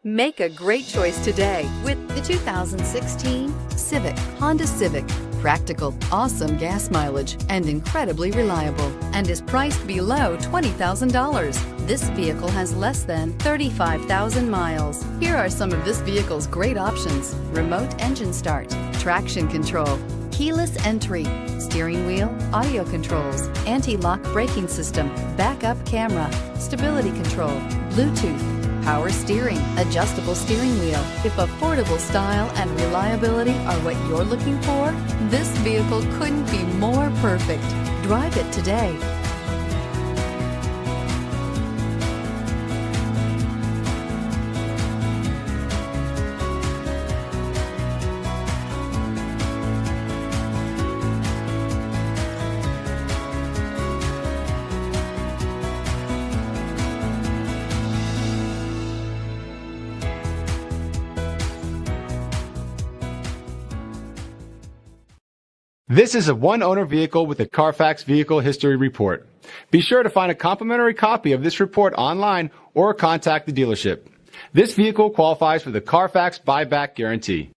Make a great choice today with the 2016 Honda Civic. Practical, awesome gas mileage, and incredibly reliable, and is priced below $20,000. This vehicle has less than 35,000 miles. Here are some of this vehicle's great options: remote engine start, traction control, keyless entry, steering wheel audio controls, anti-lock braking system, backup camera, stability control, Bluetooth, power steering, adjustable steering wheel. If affordable style and reliability are what you're looking for, this vehicle couldn't be more perfect. Drive it today. This is a one-owner vehicle with a Carfax Vehicle History Report. Be sure to find a complimentary copy of this report online or contact the dealership. This vehicle qualifies for the Carfax Buyback Guarantee.